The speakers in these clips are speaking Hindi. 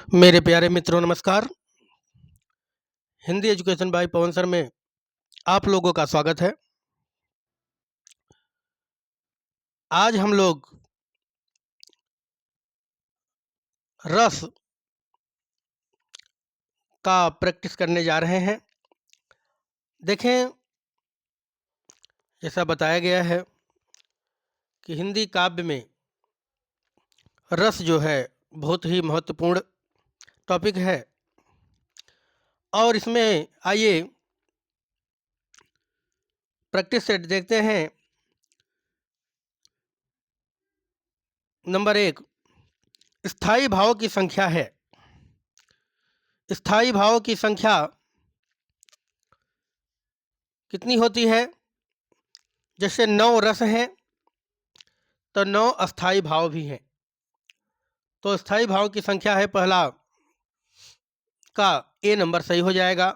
मेरे प्यारे मित्रों नमस्कार। Hindi education by Pawan sir में आप लोगों का स्वागत है। आज हम लोग रस का प्रैक्टिस करने जा रहे हैं। देखें, जैसा बताया गया है कि हिंदी काव्य में रस जो है बहुत ही महत्वपूर्ण टॉपिक है। और इसमें आइए प्रैक्टिस सेट देखते हैं। नंबर 1, स्थायी भाव की संख्या है। स्थायी भाव की संख्या कितनी होती है? जैसे 9 रस हैं तो 9 अस्थायी भाव भी हैं। तो स्थायी भाव की संख्या है, पहला का ए नंबर सही हो जाएगा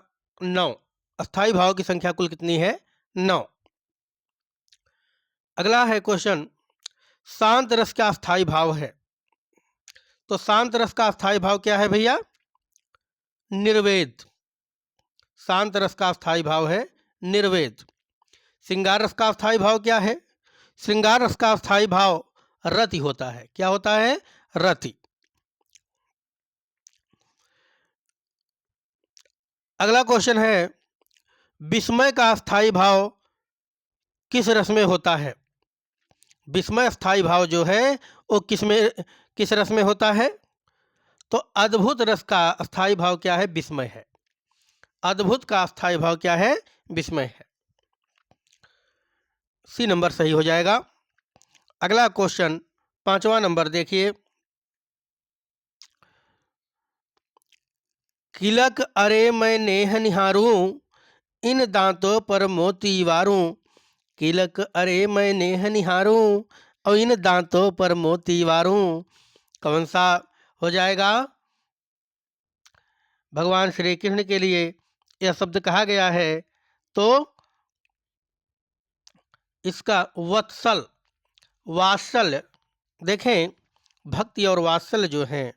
9। अस्थायी भाव की संख्या कुल कितनी है? 9। अगला है क्वेश्चन, शांत रस का अस्थायी भाव है। तो शांत रस का अस्थायी भाव क्या है भैया? निर्वेद। शांत रस का अस्थायी भाव है निर्वेद। श्रृंगार रस का अस्थायी भाव क्या है? श्रृंगार रस का अस्थायी भाव रति होता है। क्या होता है? रति। अगला क्वेश्चन है, विस्मय का अस्थायी भाव किस रस में होता है? विस्मय स्थायी भाव जो है वो किस रस में होता है? तो अद्भुत रस का अस्थायी भाव क्या है? विस्मय है। अद्भुत का अस्थायी भाव क्या है? विस्मय है। सी नंबर सही हो जाएगा। अगला क्वेश्चन 5वां नंबर देखिए, किलक अरे मैं नेह निहारूं, इन दांतों पर मोती वारूं। किलक अरे मैं नेह निहारूं और इन दांतों पर मोती वारूं। कौन सा हो जाएगा? भगवान श्री कृष्ण के लिए यह शब्द कहा गया है, तो इसका वत्सल, वात्सल्य। देखें, भक्ति और वात्सल्य जो हैं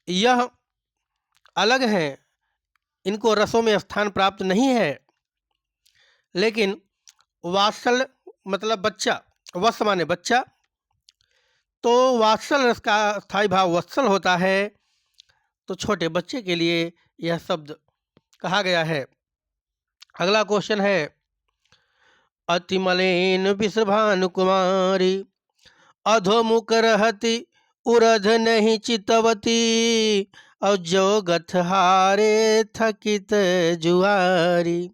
यह अलग हैं, इनको रसों में स्थान प्राप्त नहीं है। लेकिन वात्सल्य मतलब बच्चा, वत्स माने बच्चा, तो वात्सल्य रस का स्थायी भाव वत्सल होता है। तो छोटे बच्चे के लिए यह शब्द कहा गया है। अगला क्वेश्चन है, अतिमलेन विषभानु कुमारी, अधोमुख रहती उरध नहीं चितवती। और जो गथ हारे थकित जुआरी,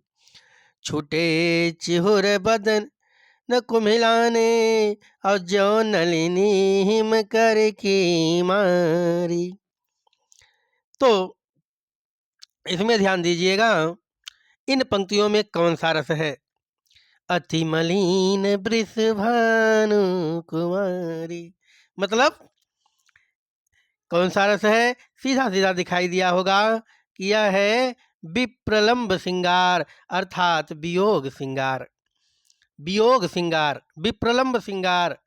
छूटे चिहुर बदन न कुम्हिलाने। और जो नलिनी हिम कर की मारी। तो इसमें ध्यान दीजिएगा, इन पंक्तियों में कौन सा रस है? अति मलिन वृषभानु कुमारी, मतलब कौन सा रस है? सीधा सीधा दिखाई दिया होगा कि यह है विप्रलंब श्रृंगार, अर्थात वियोग श्रृंगार। वियोग श्रृंगार, विप्रलंब श्रृंगार।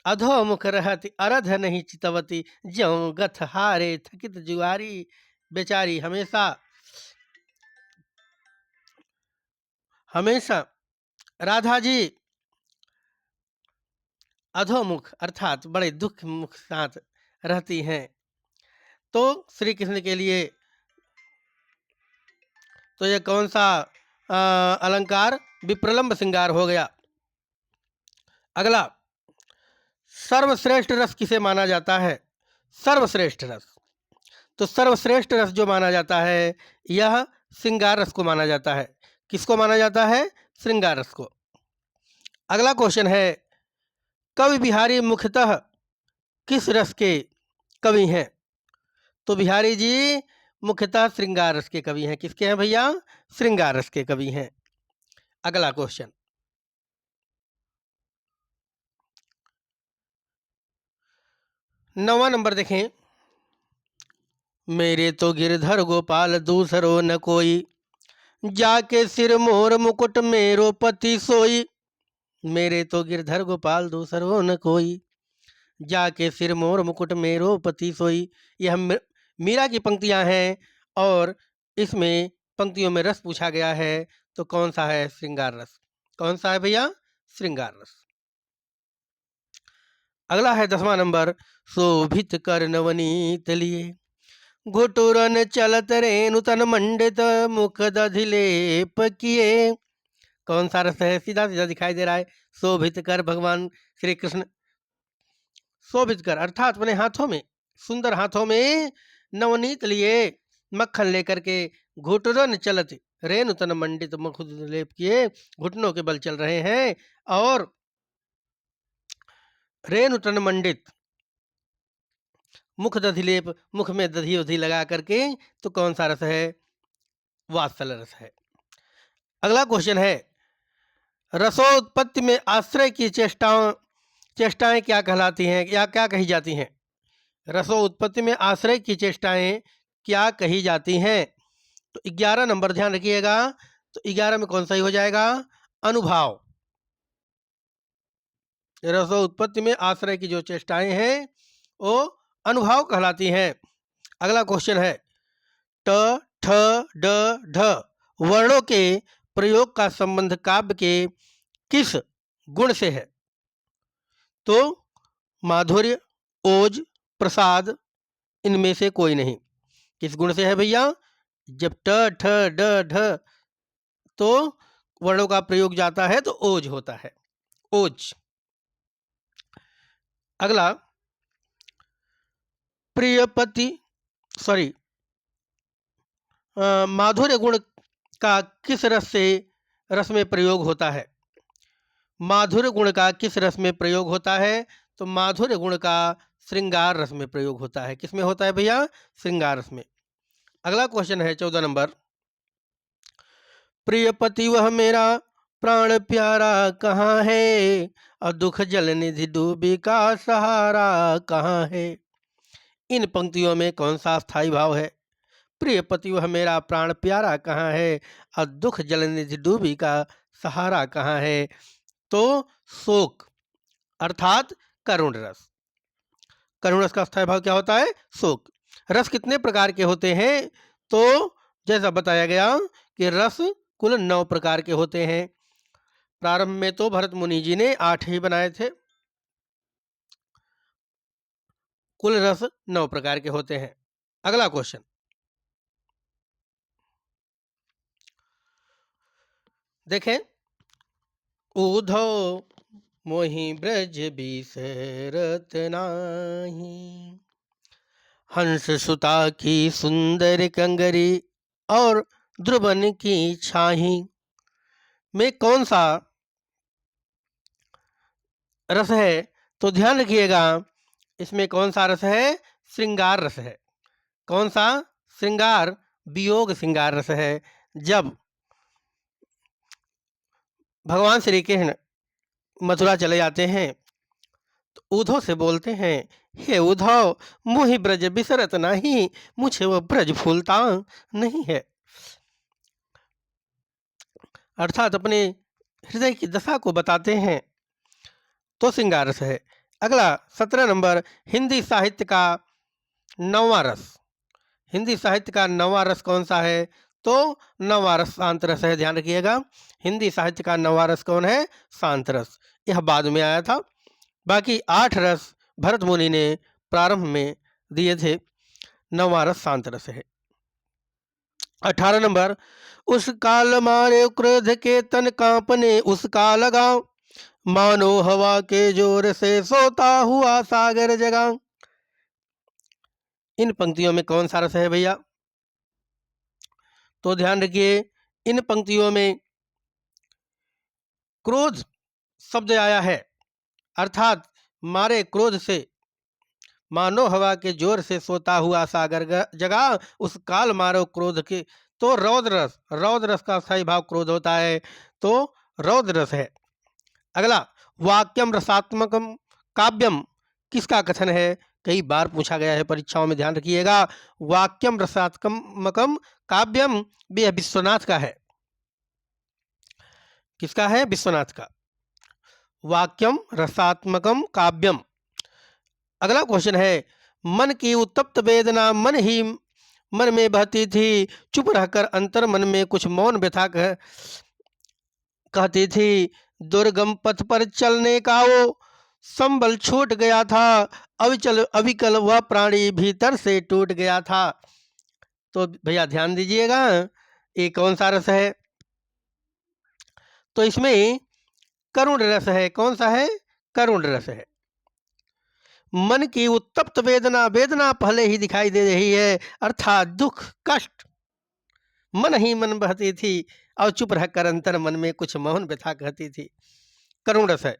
अधोमुख रहती अरध नहीं चितवती, ज्यों गथ हारे थकित जुआरी। बेचारी हमेशा हमेशा राधा जी अधोमुख अर्थात बड़े दुख मुख साथ रहती हैं। तो श्री कृष्ण के लिए तो ये कौन सा अलंकार? विप्रलंब श्रृंगार हो गया। अगला, सर्वश्रेष्ठ रस किसे माना जाता है? सर्वश्रेष्ठ रस, तो सर्वश्रेष्ठ रस जो माना जाता है यह श्रृंगार रस को माना जाता है। किसको माना जाता है? श्रृंगार रस को। अगला क्वेश्चन है, कवि बिहारी मुख्यतः किस रस के कवि हैं? तो बिहारी जी मुख्यतः श्रृंगार रस के कवि हैं। किसके हैं भैया? श्रृंगार रस के कवि हैं। अगला क्वेश्चन 9वां नंबर देखें, मेरे तो गिरधर गोपाल दूसरो न कोई, जाके सिर मोर मुकुट मेरो पति सोई। मेरे तो गिरधर गोपाल दूसरो न कोई, जाके सिर मोर मुकुट मेरो पति सोई। यह मीरा की पंक्तियां हैं और इसमें पंक्तियों में रस पूछा गया है, तो कौन सा है? श्रृंगार रस। कौन सा है भैया? श्रृंगार रस। अगला है 10वां नंबर, शोभित कर नवनीत लिए, घुटुरन चलत रेणु तन मंडित मुख दधिलेप किए। कौन सा रस है? सीधा सीधा दिखाई दे रहा है, शोभित कर। भगवान श्री कृष्ण शोभित कर अर्थात अपने हाथों में, सुंदर हाथों में नवनीत लिए, मक्खन लेकर के, घुटुरन चलत रेणु तन मंडित मुख दधिलेप किए, घुटनों के बल चल रहे हैं, और रेणु तन मंडित, मुख दधिलेप, मुख में दधी उधी लगा करके, तो कौन सा रस है? वात्सल रस है। अगला क्वेश्चन है, रसोत्पत्ति में आश्रय की चेष्टाएं क्या कहलाती हैं या क्या कही जाती हैं? रसोत्पत्ति में आश्रय की चेष्टाएं क्या कही जाती हैं? तो 11 नंबर ध्यान रखिएगा, तो 11 में कौन सा ही हो जाएगा? अनुभाव। रसोत्पत्ति में आश्रय की जो चेष्टाएं हैं वो अनुभाव कहलाती हैं। अगला क्वेश्चन है, ट ठ ड ढ वर्णों के प्रयोग का संबंध काव्य के किस गुण से है? तो माधुर्य, ओज, प्रसाद, इनमें से कोई नहीं। किस गुण से है भैया? जब ट ठ ड ढ तो वर्णों का प्रयोग जाता है तो ओज होता है, ओज। अगला, प्रियपति सॉरी माधुर्य गुण का किस रस में प्रयोग होता है? माधुर्य गुण का किस रस में प्रयोग होता है? तो माधुर्य गुण का श्रृंगार रस में प्रयोग होता है। किस में होता है भैया? श्रृंगार रस में। अगला क्वेश्चन है 14 नंबर, प्रियपति वह मेरा प्राण प्यारा कहाँ है, और दुख जल निधि डूबी का सहारा कहाँ है? इन पंक्तियों में कौन सा स्थायी भाव है? प्रियपति वह मेरा प्राण प्यारा कहाँ है, और दुख जल निधि डूबी का सहारा कहाँ है? तो शोक अर्थात करुण रस। करुण रस का स्थायी भाव क्या होता है? शोक। रस कितने प्रकार के होते हैं? तो जैसा बताया गया कि रस कुल 9 प्रकार के होते हैं। प्रारंभ में तो भरत मुनि जी ने 8 ही बनाए थे। कुल रस 9 प्रकार के होते हैं। अगला क्वेश्चन, देखें, उधो मोहि ब्रज बिसरत नाही, हंस सुता की सुंदर कंगरी और ध्रुवन की छाही में कौन सा रस है? तो ध्यान रखिएगा, इसमें कौन सा रस है? श्रृंगार रस है। कौन सा? श्रृंगार, वियोग श्रृंगार रस है। जब भगवान श्री कृष्ण मथुरा चले जाते हैं तो उद्धव से बोलते हैं, हे उद्धव, मोहि ब्रज बिसरत नहीं, मुझे वो ब्रज भूलता नहीं है। अर्थात अपने हृदय की दशा को बताते हैं, तो श्रृंगार रस है। अगला 17 नंबर, हिंदी साहित्य का 9वां रस। हिंदी साहित्य का 9वां रस कौन सा है? तो 9वां रस शांत रस है। ध्यान रखिएगा, हिंदी साहित्य का 9वां रस कौन है? शांत रस। यह बाद में आया था। बाकी 8 रस भरत मुनि ने प्रारंभ में दिए थे। 9वां रस शांत रस है। 18 नंबर, उस काल मारे क्रोध के तन कांपने उसका लगा, मानो हवा के जोर से सोता हुआ सागर जगा। इन पंक्तियों में कौन सा रस है भैया? तो ध्यान रखिए, इन पंक्तियों में क्रोध शब्द आया है, अर्थात मारे क्रोध से, मानो हवा के जोर से सोता हुआ सागर जगा, उस काल मारो क्रोध के। तो रौद्र रस, रौद्र रस का स्थायी भाव क्रोध होता है, तो रौद्र रस है। अगला, वाक्यम रसात्मकम काव्यम किसका कथन है? कई बार पूछा गया है परीक्षाओं में, ध्यान रखिएगा। वाक्यम रसात्मकम काव्यम यह विश्वनाथ का है। किसका है? विश्वनाथ का। वाक्यम रसात्मकम काव्यम अगला क्वेश्चन है, मन की उत्तप्त वेदना मन में बहती थी, चुप रहकर अंतर मन में कुछ मौन व्यथा कहती थी। दुर्गम पथ पर चलने का वो संबल छूट गया था, अविकल वह प्राणी भीतर से टूट गया था। तो भैया ध्यान दीजिएगा, ये कौन सा रस है? तो इसमें करुण रस है। कौन सा है? करुण रस है। मन की उत्तप्त वेदना, वेदना पहले ही दिखाई दे रही है, अर्थात दुख कष्ट। मन ही मन बहती थी और चुप रहकर अंतर मन में कुछ मौन व्यथा कहती थी। करुण रस है।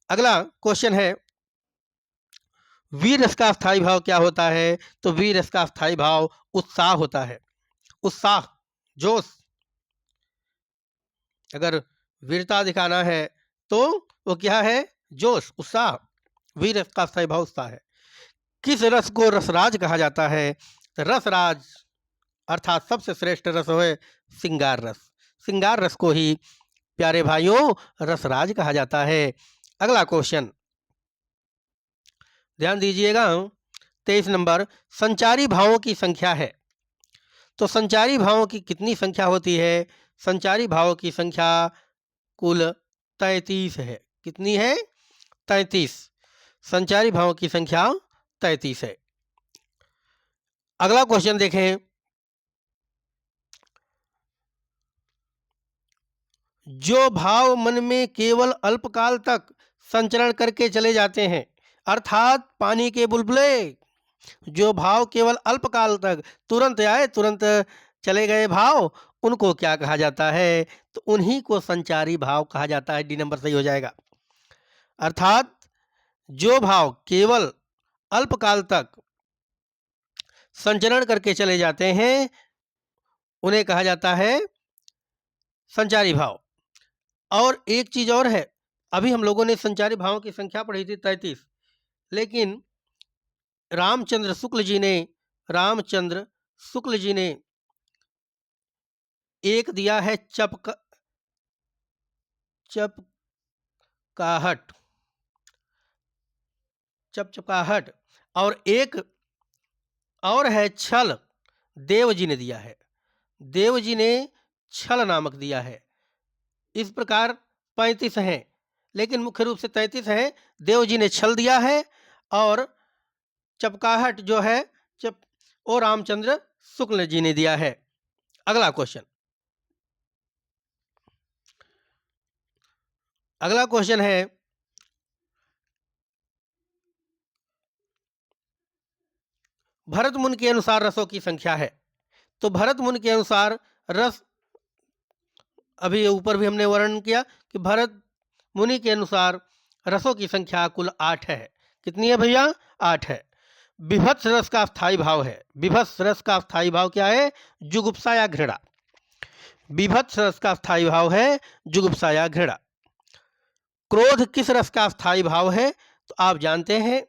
अगला क्वेश्चन है, वीर रस का स्थायी भाव क्या होता है? तो वीर रस का स्थायी भाव उत्साह होता है। उत्साह, जोश। अगर वीरता दिखाना है तो वो क्या है? जोश, उत्साह। वीर रस का स्थायी भाव उत्साह है। किस रस को रसराज कहा जाता है? रसराज अर्थात सबसे श्रेष्ठ रस है श्रृंगार रस। श्रृंगार रस को ही प्यारे भाइयों रसराज कहा जाता है। अगला क्वेश्चन ध्यान दीजिएगा, 23 नंबर, संचारी भावों की संख्या है। तो संचारी भावों की कितनी संख्या होती है? संचारी भावों की संख्या कुल 33 है। कितनी है? 33। संचारी भावों की संख्या 33 है। अगला क्वेश्चन देखें, जो भाव मन में केवल अल्पकाल तक संचरण करके चले जाते हैं, अर्थात पानी के बुलबुले। जो भाव केवल अल्पकाल तक तुरंत आए तुरंत चले गए भाव, उनको क्या कहा जाता है? तो उन्हीं को संचारी भाव कहा जाता है। डी नंबर सही हो जाएगा। अर्थात जो भाव केवल अल्पकाल तक संचरण करके चले जाते हैं, उन्हें कहा जाता है संचारी भाव। और एक चीज और है, अभी हम लोगों ने संचारी भावों की संख्या पढ़ी थी 33, लेकिन रामचंद्र शुक्ल जी ने एक दिया है चपचपाहट, और एक और है छल। देव जी ने दिया है, देव जी ने छल नामक दिया है। इस प्रकार 35 हैं, लेकिन मुख्य रूप से 33 हैं। देव जी ने छल दिया है, और चपकाहट जो है वो रामचंद्र शुक्ल जी ने दिया है। अगला क्वेश्चन है, भरत मुनि के अनुसार रसों की संख्या है। तो भरत मुनि के अनुसार रस, अभी ऊपर भी हमने वर्णन किया कि भरत मुनि के अनुसार रसों की संख्या कुल 8 है। कितनी है भैया? 8 है। विभत्स रस का स्थायी भाव है। विभत्स रस का स्थायी भाव क्या है? जुगुप्सा या घृणा। विभत्स रस का स्थायी भाव है जुगुप्सा या घृणा। क्रोध किस रस का स्थायी भाव है? तो आप जानते हैं,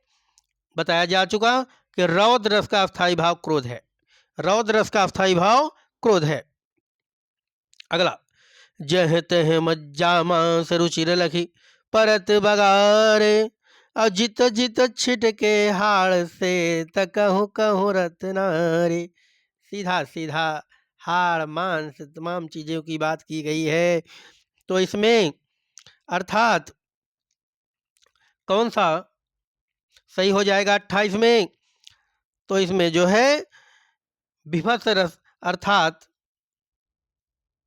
बताया जा चुका कि रौद्र रस का स्थायी भाव क्रोध है। रौद्र रस का स्थायी भाव क्रोध है। अगला, जह तह मज्जा मांस रुचिर लखी परत बगारे, अजित जित छिटके हाड़ से तकहु कहु रत्नारे। सीधा सीधा हाड़ मांस तमाम चीजों की बात की गई है। तो इसमें अर्थात कौन सा सही हो जाएगा 28 में? तो इसमें जो है विभत्स रस, अर्थात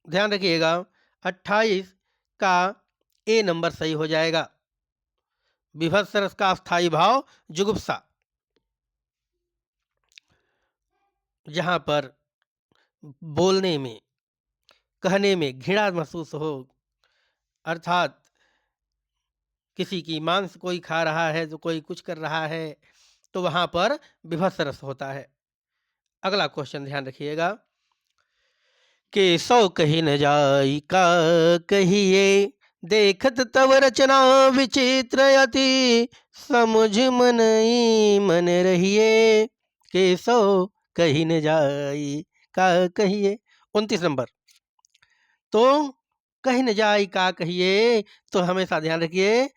ध्यान रखिएगा 28 का ए नंबर सही हो जाएगा। विभत्स रस का स्थायी भाव जुगुप्सा, जहां पर बोलने में कहने में घृणा महसूस हो, अर्थात किसी की मांस कोई खा रहा है तो कोई कुछ कर रहा है, तो वहां पर विभत्स रस होता है। अगला क्वेश्चन ध्यान रखिएगा, के सौ कही न जाई का कहिए, देखत तव रचना विचित्र अति, समुझ मन रहिए। के सौ कही न जाई का कहिए। 29 नंबर, तो कही न जाई का कहिए, तो हमेशा ध्यान रखिए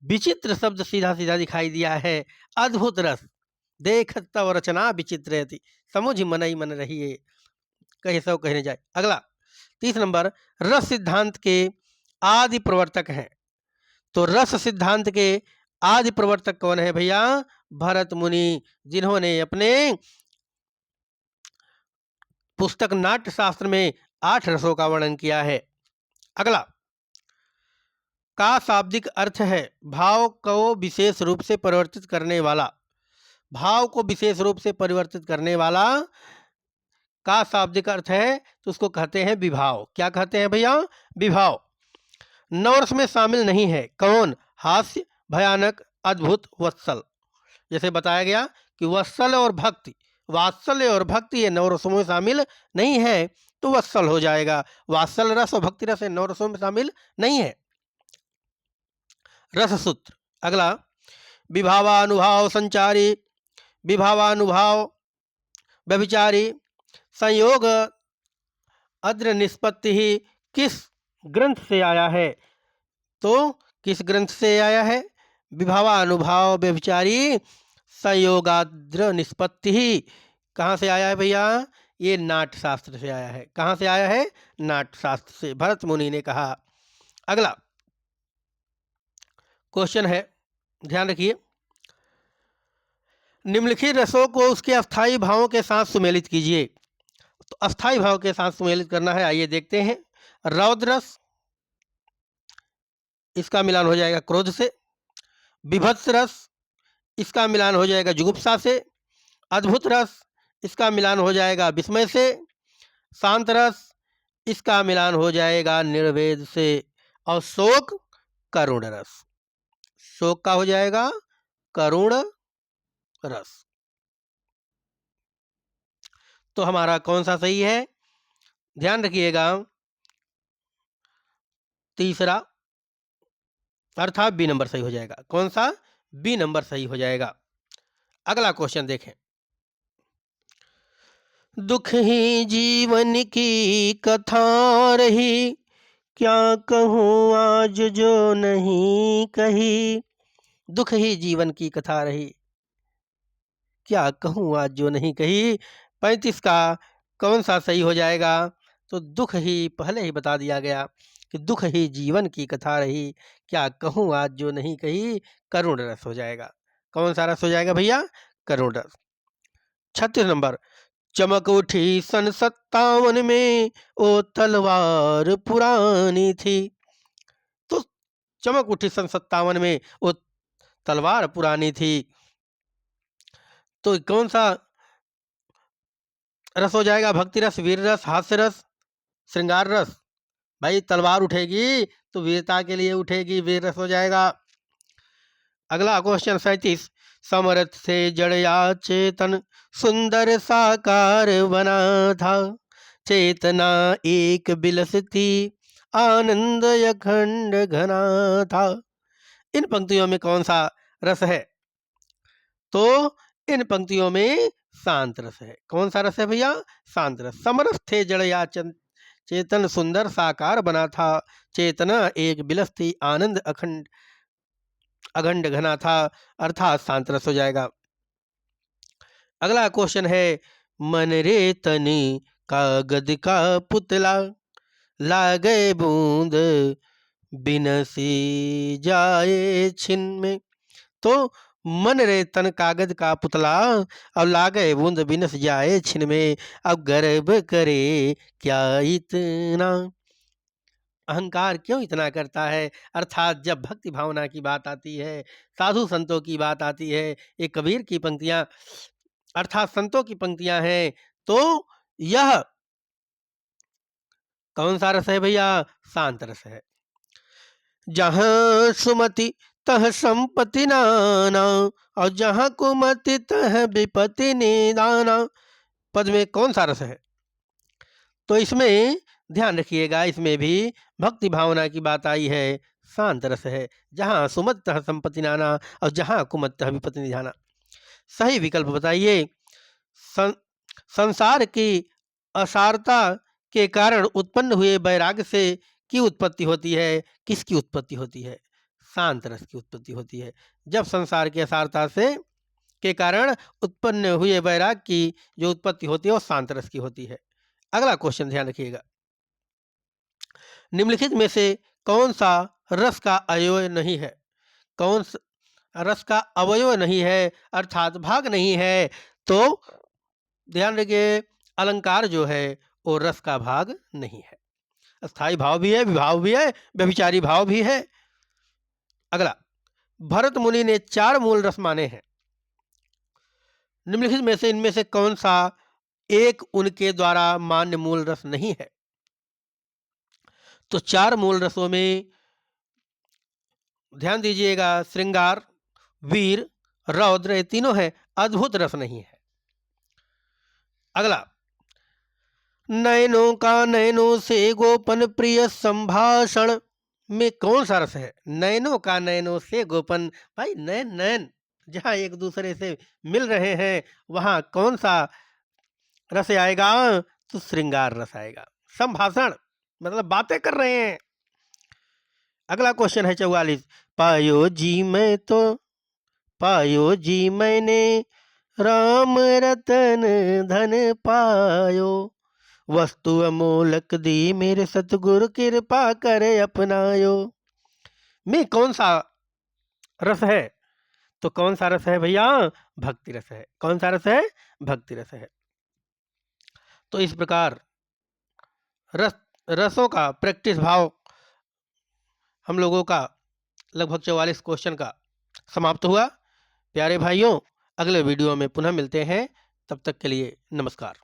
विचित्र शब्द सीधा सीधा दिखाई दिया है। अद्भुत रस, देख तव रचना विचित्र थी, समुझ मन ही मन रही है, कहे सो कहने जाए। अगला 30 नंबर, रस सिद्धांत के आदि प्रवर्तक हैं। तो रस सिद्धांत के आदि प्रवर्तक कौन है भैया? भरत मुनि, जिन्होंने अपने पुस्तक नाट्य शास्त्र में 8 रसों का वर्णन किया है। अगला, का शाब्दिक अर्थ है भाव को विशेष रूप से परिवर्तित करने वाला। भाव को विशेष रूप से परिवर्तित करने वाला का शाब्दिक अर्थ है तो उसको कहते हैं विभाव। क्या कहते हैं भैया? विभाव। नवरस में शामिल नहीं है कौन? हास्य, भयानक, अद्भुत, वत्सल। जैसे बताया गया कि वत्सल और भक्ति, वात्सल्य और भक्ति ये नवरसों में शामिल नहीं है, तो वत्सल हो जाएगा। वात्सल रस और भक्ति रस नवरसों में शामिल नहीं है। रस सूत्र। अगला, विभावानुभाव संचारी, विभावानुभाव व्यभिचारी, संयोग अद्र निष्पत्ति ही किस ग्रंथ से आया है? तो किस ग्रंथ से आया है? विभावानुभाव व्यभिचारी संयोगाद्र निष्पत्ति ही कहाँ से आया है भैया? ये नाट्य शास्त्र से आया है। कहाँ से आया है? नाट्य शास्त्र से, भरत मुनि ने कहा। अगला क्वेश्चन है, ध्यान रखिए, निम्नलिखित रसों को उसके अस्थायी भावों के साथ सुमेलित कीजिए। तो अस्थायी भाव के साथ सुमेलित करना है, आइए देखते हैं। रौद्र रस, इसका मिलान हो जाएगा क्रोध से। विभत्स रस, इसका मिलान हो जाएगा जुगुप्सा से। अद्भुत रस, इसका मिलान हो जाएगा विस्मय से। शांत रस, इसका मिलान हो जाएगा निर्वेद से। और शोक करुण रस, शोक का हो जाएगा करुण रस। तो हमारा कौन सा सही है? ध्यान रखिएगा, तीसरा अर्थात बी नंबर सही हो जाएगा। कौन सा? बी नंबर सही हो जाएगा। अगला क्वेश्चन देखें, दुख ही जीवन की कथा रही, क्या कहूँ आज जो नहीं कही। दुख ही जीवन की कथा रही, क्या कहूँ आज जो नहीं कही। 35 का कौन सा सही हो जाएगा? तो दुख ही पहले ही बता दिया गया कि दुख ही जीवन की कथा रही, क्या कहूँ आज जो नहीं कही, करुण रस हो जाएगा। कौन सा रस हो जाएगा भैया? करुण रस। 36 नंबर, चमक उठी सन 57 में, ओ तलवार पुरानी थी। तो चमक उठी सन 57 में, वो तलवार पुरानी थी। तो कौन सा रस हो जाएगा? भक्ति रस, वीर रस, हास्य रस, श्रृंगार रस। भाई तलवार उठेगी तो वीरता के लिए उठेगी, वीर रस हो जाएगा। अगला क्वेश्चन 37, समरथ से जड़या चेतन, सुंदर साकार बना था, चेतना एक बिलस थी, आनंद अखंड घना था। इन पंक्तियों में कौन सा रस है? तो इन पंक्तियों में शांत रस है। कौन सा रस है भैया? शांत रस। समरस थे जड़या चेतन, सुंदर साकार बना था, चेतना एक बिलस थी, आनंद अखंड अखंड घना था, अर्थात शांत रस हो जाएगा। अगला क्वेश्चन है, मन रे तनी कागद का पुतला, लागे बूंद बिनसी जाए छिन में। तो मन रे तन कागज का पुतला, अब लागे बूंद बिनस जाए छिन में, अब गर्व करे क्या इतना। अहंकार क्यों इतना करता है? अर्थात जब भक्ति भावना की बात आती है, साधु संतों की बात आती है, ये कबीर की पंक्तियां अर्थात संतों की पंक्तियां हैं, तो यह कौन सा रस है भैया? शांत रस है। जहां सुमति तह संपत्ति नाना, और जहां कुमति तह विपत्ति निदाना। पद में कौन सा रस है? तो इसमें ध्यान रखिएगा, इसमें भी भक्ति भावना की बात आई है, शांत रस है। जहाँ सुमत तह संपत्ति नाना, और जहाँ कुमत तह विपत्ति निधाना। सही विकल्प बताइए। संसार की असारता के कारण उत्पन्न हुए वैराग्य से की उत्पत्ति होती है, किसकी उत्पत्ति होती है? शांत रस की उत्पत्ति होती है। जब संसार के असारता से के कारण उत्पन्न हुए वैराग की जो उत्पत्ति होती है वो शांत रस की होती है। अगला क्वेश्चन ध्यान रखिएगा, निम्नलिखित में से कौन सा रस का अवयव नहीं है? कौन सा रस का अवयव नहीं है अर्थात भाग नहीं है? तो ध्यान रखिए, अलंकार जो है वो रस का भाग नहीं है। स्थायी भाव भी है, विभाव भी है, व्यभिचारी भाव भी है। अगला, भरत मुनि ने 4 मूल रस माने हैं, निम्नलिखित में से इनमें से कौन सा एक उनके द्वारा मान्य मूल रस नहीं है? तो 4 मूल रसों में ध्यान दीजिएगा, श्रृंगार, वीर, रौद्र, ये तीनों है, अद्भुत रस नहीं है। अगला, नयनों का नयनों से गोपन प्रिय संभाषण में कौन सा रस है? नयनों का नयनों से गोपन, भाई नयन नयन जहां एक दूसरे से मिल रहे हैं वहां कौन सा रस आएगा? तो श्रृंगार रस आएगा। संभाषण मतलब बातें कर रहे हैं। अगला क्वेश्चन है 44, पायो जी मैंने राम रतन धन पायो, वस्तु अमोलक दी मेरे सतगुरु कृपा करे अपनायो। में कौन सा रस है? तो कौन सा रस है भैया? भक्ति रस है। कौन सा रस है? भक्ति रस है। तो इस प्रकार रसों का प्रैक्टिस भाव हम लोगों का लगभग 44 क्वेश्चन का समाप्त हुआ। प्यारे भाइयों, अगले वीडियो में पुनः मिलते हैं, तब तक के लिए नमस्कार।